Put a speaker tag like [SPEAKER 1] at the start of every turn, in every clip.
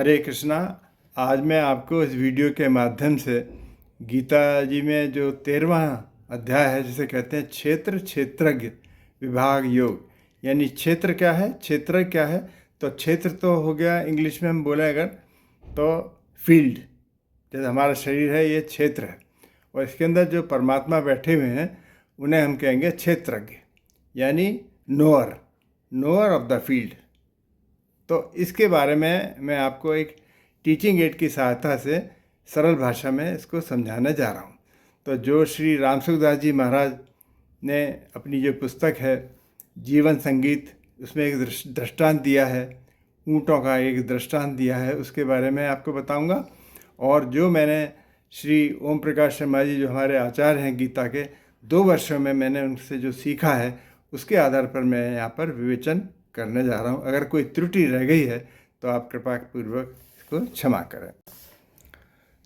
[SPEAKER 1] हरे कृष्णा। आज मैं आपको इस वीडियो के माध्यम से गीता जी में जो 13वां अध्याय है, जिसे कहते हैं क्षेत्र क्षेत्रज्ञ विभाग योग, यानी क्षेत्र क्या है, क्षेत्र क्या है। तो क्षेत्र तो हो गया, इंग्लिश में हम बोले अगर तो फील्ड, जैसे हमारा शरीर है ये क्षेत्र है, और इसके अंदर जो परमात्मा बैठे हुए हैं उन्हें हम कहेंगे क्षेत्रज्ञ, यानी नोअर ऑफ द फील्ड। तो इसके बारे में मैं आपको एक टीचिंग एड की सहायता से सरल भाषा में इसको समझाने जा रहा हूँ। तो जो श्री रामसुखदास जी महाराज ने अपनी जो पुस्तक है जीवन संगीत, उसमें एक दृष्टांत दिया है, ऊँटों का एक दृष्टांत दिया है, उसके बारे में आपको बताऊंगा। और जो मैंने श्री ओम प्रकाश शर्मा जी, जो हमारे आचार्य हैं गीता के, 2 वर्षों में मैंने उनसे जो सीखा है उसके आधार पर मैं यहाँ पर विवेचन करने जा रहा हूँ। अगर कोई त्रुटि रह गई है तो आप कृपा पूर्वक इसको क्षमा करें।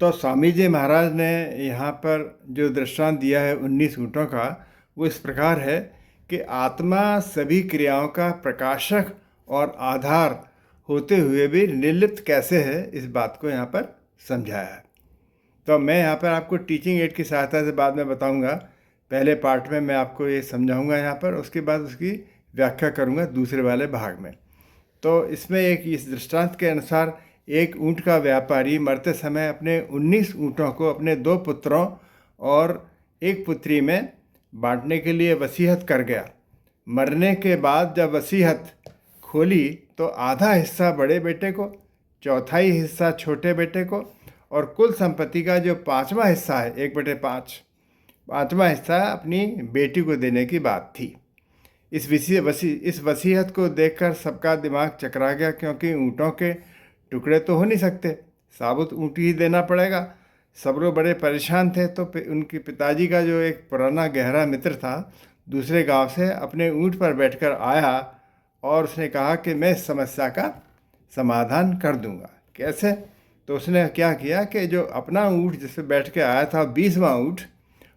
[SPEAKER 1] तो स्वामी जी महाराज ने यहाँ पर जो दृष्टांत दिया है 19 ऊँटों का, वो इस प्रकार है कि आत्मा सभी क्रियाओं का प्रकाशक और आधार होते हुए भी निर्लिप्त कैसे है, इस बात को यहाँ पर समझाया है। तो मैं यहाँ पर आपको टीचिंग एड की सहायता से बाद में बताऊँगा। पहले पार्ट में मैं आपको ये समझाऊँगा यहाँ पर, उसके बाद उसकी व्याख्या करूँगा दूसरे वाले भाग में। तो इसमें इस दृष्टांत के अनुसार एक ऊँट का व्यापारी मरते समय अपने 19 ऊँटों को अपने 2 पुत्रों और 1 पुत्री में बांटने के लिए वसीयत कर गया। मरने के बाद जब वसीयत खोली तो आधा हिस्सा बड़े बेटे को, चौथाई हिस्सा छोटे बेटे को, और कुल संपत्ति का जो 5वां हिस्सा है, 1/5, 5वां हिस्सा अपनी बेटी को देने की बात थी। इस वसीयत को देखकर सबका दिमाग चकरा गया, क्योंकि ऊँटों के टुकड़े तो हो नहीं सकते, साबुत ऊँट ही देना पड़ेगा। सब लोग बड़े परेशान थे। तो उनके पिताजी का जो एक पुराना गहरा मित्र था, दूसरे गांव से अपने ऊँट पर बैठकर आया और उसने कहा कि मैं इस समस्या का समाधान कर दूंगा। कैसे? तो उसने क्या किया कि जो अपना ऊँट जिससे बैठ के आया था, 20वां ऊँट,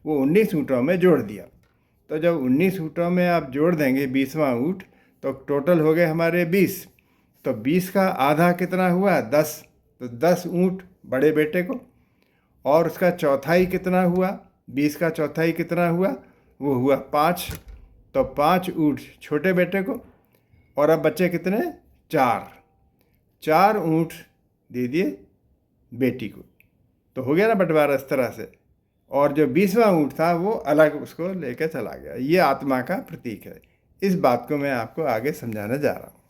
[SPEAKER 1] वो 19 ऊँटों में जोड़ दिया। तो जब 19 ऊँटों में आप जोड़ देंगे 20वां ऊँट, तो टोटल हो गए हमारे 20। तो 20 का आधा कितना हुआ? 10। तो 10 ऊँट बड़े बेटे को, और उसका चौथाई कितना हुआ? 20 का चौथाई कितना हुआ? वो हुआ 5। तो 5 ऊँट छोटे बेटे को, और अब बच्चे कितने? 4 ऊँट दे दिए बेटी को। तो हो गया ना बंटवारा इस तरह से। और जो 20वां ऊँट था वो अलग उसको लेकर चला गया। ये आत्मा का प्रतीक है। इस बात को मैं आपको आगे समझाने जा रहा हूँ।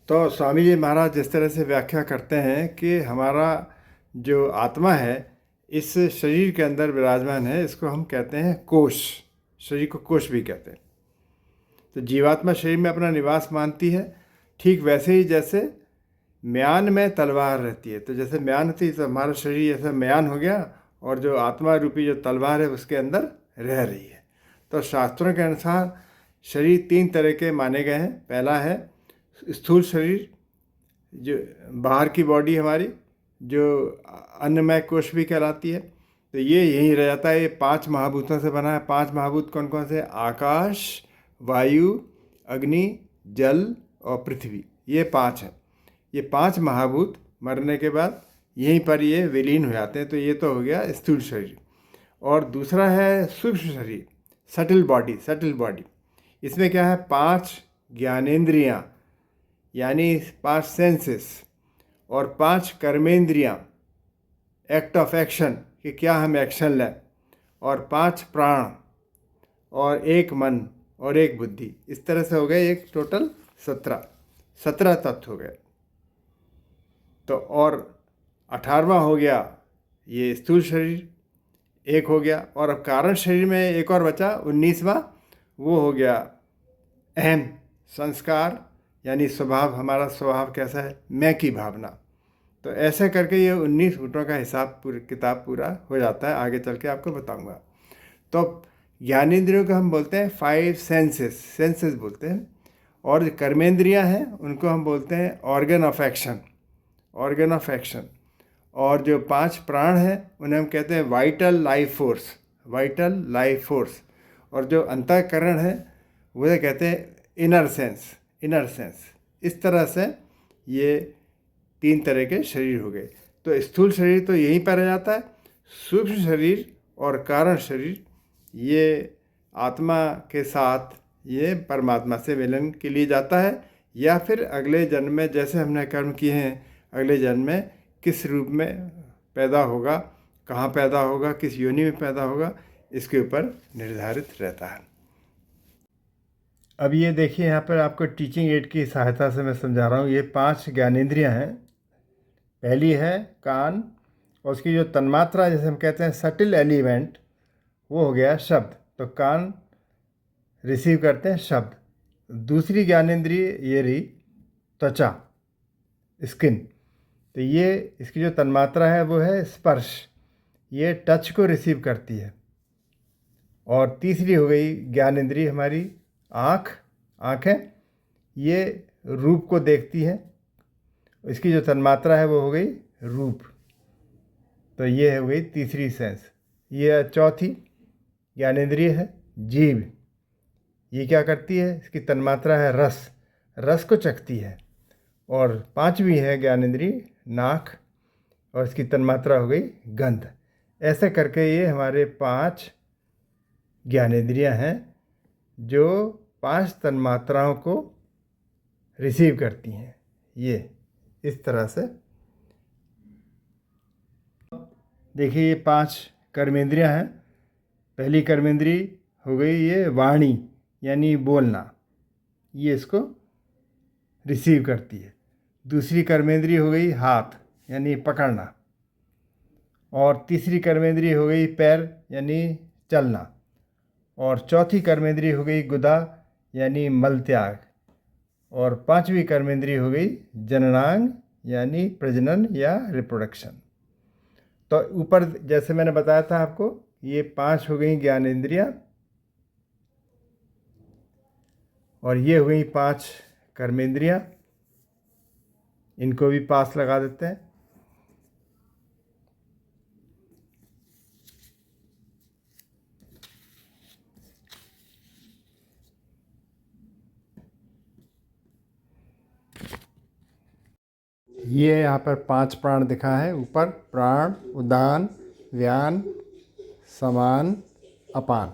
[SPEAKER 1] तो स्वामी जी महाराज जिस तरह से व्याख्या करते हैं कि हमारा जो आत्मा है इस शरीर के अंदर विराजमान है, इसको हम कहते हैं कोश। शरीर को कोश भी कहते हैं। तो जीवात्मा शरीर में अपना निवास मानती है, ठीक वैसे ही जैसे म्यान में तलवार रहती है। तो जैसे म्यान होती है, तो हमारा शरीर जैसा म्यान हो गया, और जो आत्मा रूपी जो तलवार है उसके अंदर रह रही है। तो शास्त्रों के अनुसार शरीर 3 तरह के माने गए हैं। पहला है स्थूल शरीर, जो बाहर की बॉडी हमारी, जो अन्नमय कोश भी कहलाती है। तो ये यहीं रह जाता है। ये 5 महाभूतों से बना है। 5 महाभूत कौन कौन से? आकाश, वायु, अग्नि, जल और पृथ्वी। ये 5 हैं। ये 5 महाभूत मरने के बाद यहीं पर ये विलीन हो जाते हैं। तो ये तो हो गया स्थूल शरीर। और दूसरा है सूक्ष्म शरीर, सटल बॉडी। इसमें क्या है? 5 ज्ञानेंद्रियाँ, यानी 5 सेंसेस, और 5 कर्मेंद्रियाँ, एक्ट ऑफ एक्शन, कि क्या हम एक्शन लें, और 5 प्राण, और 1 मन, और 1 बुद्धि। इस तरह से हो गए एक टोटल 17 तत्व हो गए। तो और 18वां हो गया ये स्थूल शरीर, 1 हो गया। और अब कारण शरीर में एक और बचा 19वां, वो हो गया अहम संस्कार, यानी स्वभाव। हमारा स्वभाव कैसा है? मैं की भावना। तो ऐसे करके ये 19 ऊँटों का हिसाब किताब पूरा हो जाता है। आगे चल के आपको बताऊंगा। तो ज्ञानेंद्रियों को हम बोलते हैं 5 सेंसेस बोलते हैं, और जो कर्मेंद्रियाँ हैं उनको हम बोलते हैं ऑर्गन ऑफ एक्शन। और जो 5 प्राण हैं उन्हें हम कहते हैं वाइटल लाइफ फोर्स। और जो अंतःकरण है वो कहते हैं इनर सेंस। इस तरह से ये 3 तरह के शरीर हो गए। तो स्थूल शरीर तो यहीं पर रह जाता है, सूक्ष्म शरीर और कारण शरीर ये आत्मा के साथ ये परमात्मा से मिलन के लिए जाता है, या फिर अगले जन्म में जैसे हमने कर्म किए हैं अगले जन्म में किस रूप में पैदा होगा, कहाँ पैदा होगा, किस योनि में पैदा होगा, इसके ऊपर निर्धारित रहता है। अब ये देखिए यहाँ पर आपको टीचिंग एड की सहायता से मैं समझा रहा हूँ। ये 5 ज्ञानेंद्रियाँ हैं। पहली है कान, और उसकी जो तन्मात्रा जैसे हम कहते हैं सटिल एलिमेंट, वो हो गया शब्द। तो कान रिसीव करते हैं शब्द। दूसरी ज्ञानेंद्रिय ये रही त्वचा, स्किन। तो ये इसकी जो तन्मात्रा है वो है स्पर्श, ये टच को रिसीव करती है। और तीसरी हो गई ज्ञानेंद्रिय हमारी आँखें, ये रूप को देखती है, इसकी जो तन्मात्रा है वो हो गई रूप। तो ये हो गई तीसरी सेंस। ये चौथी ज्ञानेंद्रिय है जीभ, ये क्या करती है, इसकी तन्मात्रा है रस को चखती है। और पांचवी है ज्ञानेंद्रिय नाक, और इसकी तन्मात्रा हो गई गंध। ऐसे करके ये हमारे 5 ज्ञानेंद्रियां हैं जो 5 तन्मात्राओं को रिसीव करती हैं। ये इस तरह से देखिए ये 5 कर्मेंद्रियां हैं। पहली कर्मेंद्रिय हो गई ये वाणी, यानी बोलना, ये इसको रिसीव करती है। दूसरी कर्मेंद्रिय हो गई हाथ, यानी पकड़ना। और तीसरी कर्मेंद्रिय हो गई पैर, यानी चलना। और चौथी कर्मेंद्रिय हो गई गुदा, यानी मल त्याग। और पांचवी कर्मेंद्रिय हो गई जननांग, यानी प्रजनन या रिप्रोडक्शन। तो ऊपर जैसे मैंने बताया था आपको, ये 5 हो गई ज्ञानेंद्रियां, और ये हो गई 5 कर्मेंद्रियां। इनको भी पास लगा देते हैं। ये यहाँ पर 5 प्राण दिखा है ऊपर, प्राण, उदान, व्यान, समान, अपान।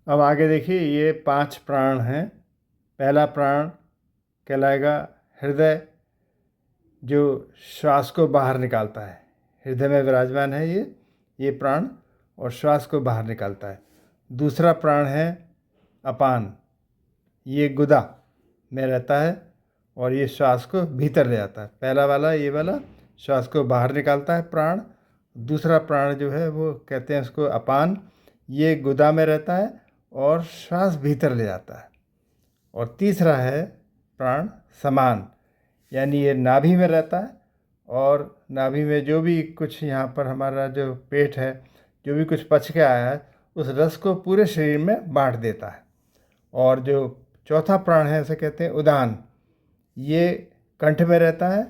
[SPEAKER 1] अब आगे देखिए ये 5 प्राण हैं। पहला प्राण कहलाएगा हृदय, जो श्वास को बाहर निकालता है। हृदय में विराजमान है ये प्राण, और श्वास को बाहर निकालता है। दूसरा प्राण है अपान, ये गुदा में रहता है और ये श्वास को भीतर ले जाता है। पहला वाला ये वाला श्वास को बाहर निकालता है प्राण। दूसरा प्राण जो है वो कहते हैं उसको अपान, ये गुदा में रहता है और श्वास भीतर ले जाता है। और तीसरा है प्राण समान, यानी ये नाभि में रहता है, और नाभि में जो भी कुछ यहाँ पर हमारा जो पेट है, जो भी कुछ पच के आया है, उस रस को पूरे शरीर में बांट देता है। और जो चौथा प्राण है उसे कहते हैं उदान, ये कंठ में रहता है,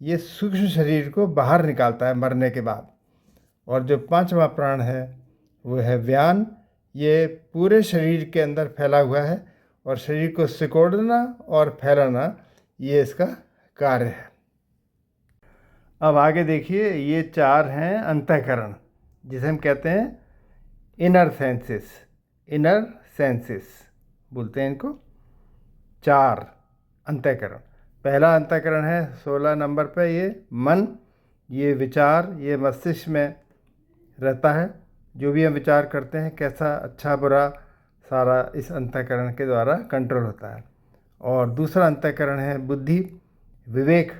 [SPEAKER 1] ये सूक्ष्म शरीर को बाहर निकालता है मरने के बाद। और जो पांचवा प्राण है वो है व्यान, ये पूरे शरीर के अंदर फैला हुआ है और शरीर को सिकोड़ना और फैलाना ये इसका कार्य है। अब आगे देखिए ये 4 हैं अंतःकरण, जिसे हम कहते हैं इनर सेंसेस बोलते हैं इनको। 4 अंतःकरण। पहला अंतःकरण है 16 नंबर पे ये मन, ये विचार, ये मस्तिष्क में रहता है। जो भी हम विचार करते हैं कैसा अच्छा बुरा, सारा इस अंतःकरण के द्वारा कंट्रोल होता है। और दूसरा अंतःकरण है बुद्धि, विवेक,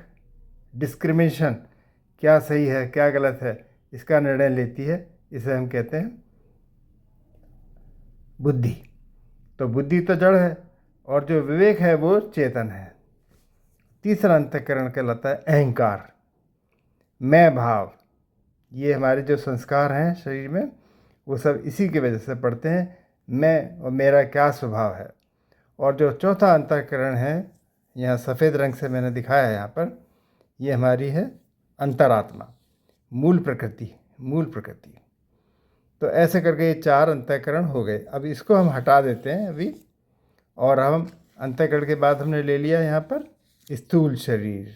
[SPEAKER 1] डिस्क्रिमिनेशन, क्या सही है क्या गलत है इसका निर्णय लेती है, इसे हम कहते हैं बुद्धि। तो बुद्धि तो जड़ है और जो विवेक है वो चेतन है। तीसरा अंतःकरण कहलाता है अहंकार, मैं भाव। ये हमारे जो संस्कार हैं शरीर में वो सब इसी की वजह से पड़ते हैं, मैं और मेरा क्या स्वभाव है। और जो चौथा अंतःकरण है, यहाँ सफ़ेद रंग से मैंने दिखाया है यहाँ पर, ये हमारी है अंतरात्मा, मूल प्रकृति। तो ऐसे करके ये 4 अंतःकरण हो गए। अब इसको हम हटा देते हैं अभी, और हम अंतःकरण के बाद हमने ले लिया यहाँ पर स्थूल शरीर,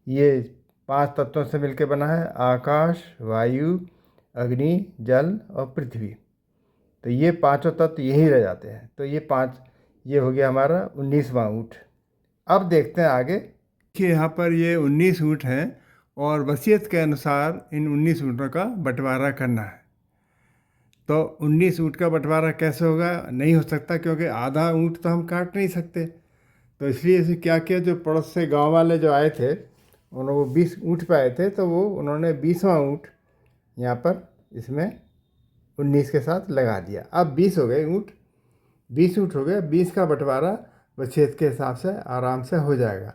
[SPEAKER 1] ये 5 तत्वों से मिलकर बना है, आकाश, वायु, अग्नि, जल और पृथ्वी। तो ये पांचों तत्व यहीं रह जाते हैं। तो ये हो गया हमारा 19वां ऊँट। अब देखते हैं आगे कि यहाँ पर ये 19 ऊँट हैं और वसीयत के अनुसार इन 19 ऊँटों का बंटवारा करना है। तो 19 ऊँट का बंटवारा कैसे होगा? नहीं हो सकता, क्योंकि आधा ऊँट तो हम काट नहीं सकते। तो इसलिए इसे क्या किया, जो पड़ोस से गांव वाले जो आए थे, उन्होंने 20 ऊँट पे आए थे, तो उन्होंने 20वां ऊँट यहाँ पर इसमें 19 के साथ लगा दिया। अब 20 हो गए ऊँट, 20 ऊँट हो गए। 20 का बंटवारा वसीयत के हिसाब से आराम से हो जाएगा।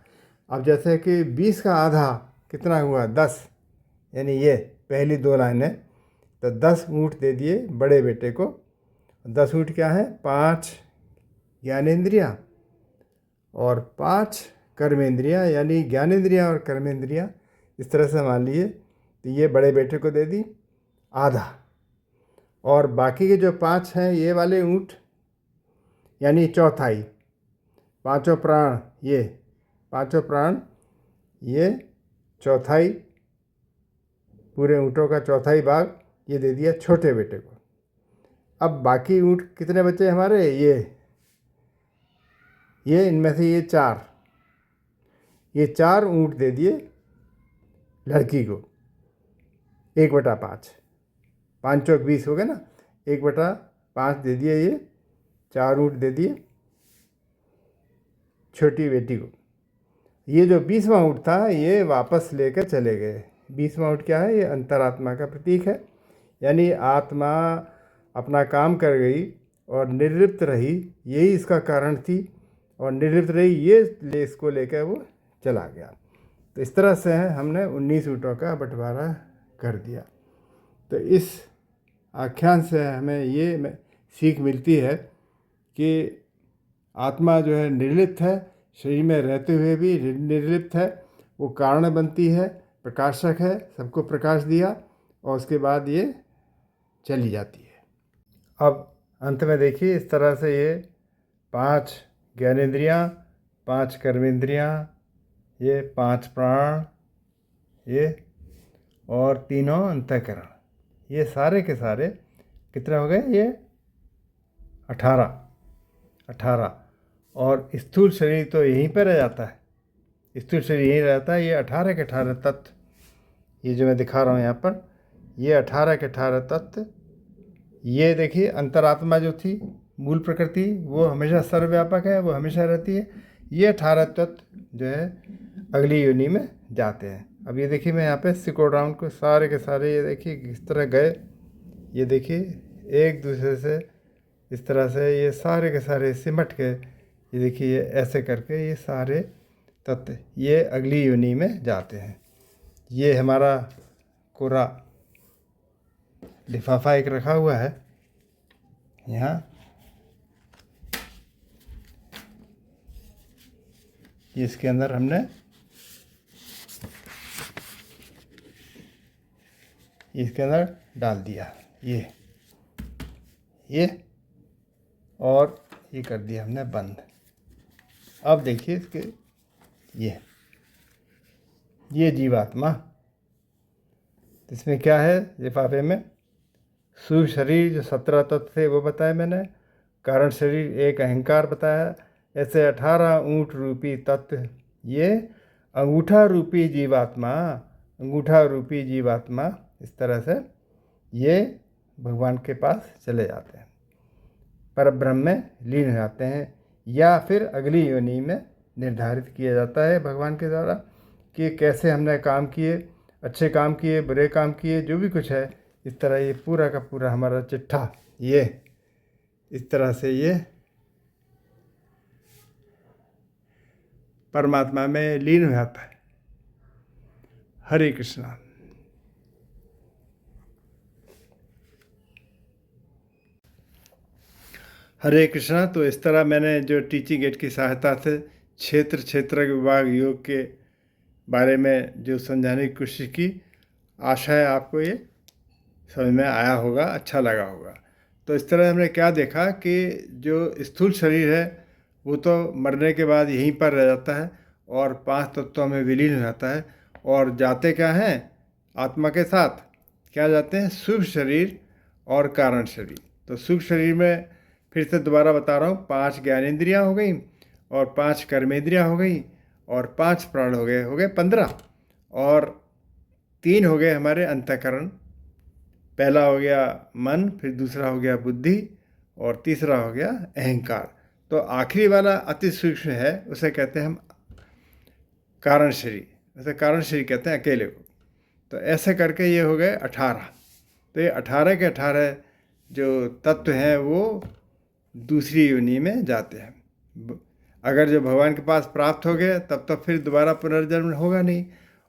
[SPEAKER 1] अब जैसे कि 20 का आधा कितना हुआ? 10, यानी ये पहली 2 लाइनें। तो 10 ऊँट दे दिए बड़े बेटे को। 10 ऊँट क्या है? 5 ज्ञानेंद्रियाँ और 5 कर्मेंद्रियाँ, यानी ज्ञानेंद्रियाँ और कर्मेंद्रियाँ इस तरह से मान लिए। तो ये बड़े बेटे को दे दी आधा, और बाकी के जो 5 हैं ये वाले ऊँट, यानी चौथाई, पांचों प्राण, ये पांचों प्राण, ये चौथाई, पूरे ऊँटों का चौथाई भाग ये दे दिया छोटे बेटे को। अब बाकी ऊँट कितने बचे हमारे? ये इनमें से ये 4 ऊँट दे दिए लड़की को, 1/5, 5 चौक 20 हो गए ना, 1/5 दे दिए, ये 4 ऊँट दे दिए छोटी बेटी को। ये जो 20वां ऊँट था ये वापस लेकर चले गए। 20वां ऊँट क्या है? ये अंतरात्मा का प्रतीक है, यानी आत्मा अपना काम कर गई और निर्लिप्त रही, यही इसका कारण थी, और निर्लिप्त रही, ये इसको लेकर वो चला गया। तो इस तरह से हमने 19 ऊँटों का बंटवारा कर दिया। तो इस आख्यान से हमें ये सीख मिलती है कि आत्मा जो है निर्लिप्त है, शरीर में रहते हुए भी निर्लिप्त है। वो कारण बनती है, प्रकाशक है, सबको प्रकाश दिया और उसके बाद ये चली जाती है। अब अंत में देखिए, इस तरह से ये 5 ज्ञानेंद्रियाँ, 5 कर्मेंद्रियाँ, ये 5 प्राण, ये और 3 अंतःकरण, ये सारे के सारे कितने हो गए? ये 18। और स्थूल शरीर तो यहीं पर रह जाता है, स्थूल शरीर यहीं रहता है। ये 18 के 18 तत्व, ये जो मैं दिखा रहा हूँ यहाँ पर, ये 18 के 18 तत्व। ये देखिए अंतरात्मा जो थी, मूल प्रकृति, वो हमेशा सर्वव्यापक है, वो हमेशा रहती है। ये 18 तत्व जो है अगली योनि में जाते हैं। अब ये देखिए, मैं यहाँ पे सिकोड़ रहा हूँ उनको, सारे के सारे, ये देखिए किस तरह गए। ये देखिए एक दूसरे से इस तरह से ये सारे के सारे सिमट के, ये देखिए ये ऐसे करके ये सारे तत्व ये अगली योनि में जाते हैं। ये हमारा कोरा लिफाफा एक रखा हुआ है यहाँ, इसके अंदर हमने इसके अंदर डाल दिया ये और ये कर दिया हमने बंद। अब देखिए इसके ये जीवात्मा, इसमें क्या है लिफाफे में? सूक्ष्म शरीर जो 17 तत्व थे वो बताया मैंने, कारण शरीर, एक अहंकार बताया, ऐसे 18 ऊँट रूपी तत्व, ये अंगूठा रूपी जीवात्मा इस तरह से ये भगवान के पास चले जाते हैं, परब्रह्म में लीन हो जाते हैं, या फिर अगली योनि में निर्धारित किया जाता है भगवान के द्वारा कि कैसे हमने काम किए, अच्छे काम किए, बुरे काम किए, जो भी कुछ है। इस तरह ये पूरा का पूरा हमारा चिट्ठा ये इस तरह से ये परमात्मा में लीन हो जाता है। हरे कृष्णा। हरे कृष्णा। तो इस तरह मैंने जो टीचिंग एड की सहायता से क्षेत्र विभाग योग के बारे में जो समझाने की कोशिश की, आशा है आपको ये समझ में आया होगा, अच्छा लगा होगा। तो इस तरह हमने क्या देखा कि जो स्थूल शरीर है वो तो मरने के बाद यहीं पर रह जाता है, और 5 तत्वों में विलीन हो जाता है और जाते क्या हैं आत्मा के साथ, क्या जाते हैं, शुभ शरीर और कारण शरीर। तो शुभ शरीर में फिर से दोबारा बता रहा हूँ, 5 ज्ञानेंद्रियाँ हो गई और 5 कर्मेंद्रियाँ हो गई और 5 प्राण हो गए 15 और 3 हो गए हमारे अंतःकरण। पहला हो गया मन, फिर दूसरा हो गया बुद्धि और तीसरा हो गया अहंकार। तो आखिरी वाला अति सूक्ष्म है, उसे कहते हैं हम कारण शरीर, उसे कारण शरीर कहते हैं अकेले को। तो ऐसे करके ये हो गए 18। तो ये 18 के 18 जो तत्व हैं वो दूसरी योनि में जाते हैं। अगर जो भगवान के पास प्राप्त हो गए तब तो फिर दोबारा पुनर्जन्म होगा नहीं,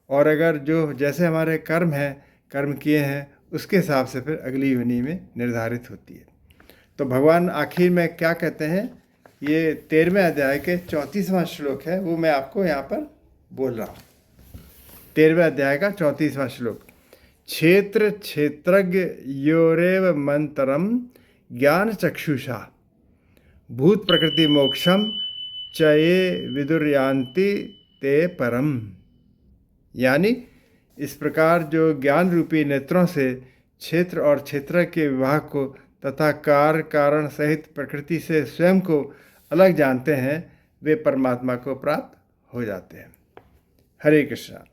[SPEAKER 1] और अगर जो जैसे हमारे कर्म हैं, कर्म किए हैं, उसके हिसाब से फिर अगली योनि में निर्धारित होती है। तो भगवान आखिर में क्या कहते हैं, ये 13वें अध्याय के 34वां श्लोक है, वो मैं आपको यहाँ पर बोल रहा हूँ। 13वें अध्याय का 34वां श्लोक। क्षेत्र क्षेत्रज्ञ योरेव मंतरम ज्ञान चक्षुषा भूत प्रकृति मोक्षम चये विदुर्यांति ते परम। यानी इस प्रकार जो ज्ञान रूपी नेत्रों से क्षेत्र और क्षेत्र के विभाग को तथा कार्य कारण सहित प्रकृति से स्वयं को अलग जानते हैं, वे परमात्मा को प्राप्त हो जाते हैं। हरे कृष्णा।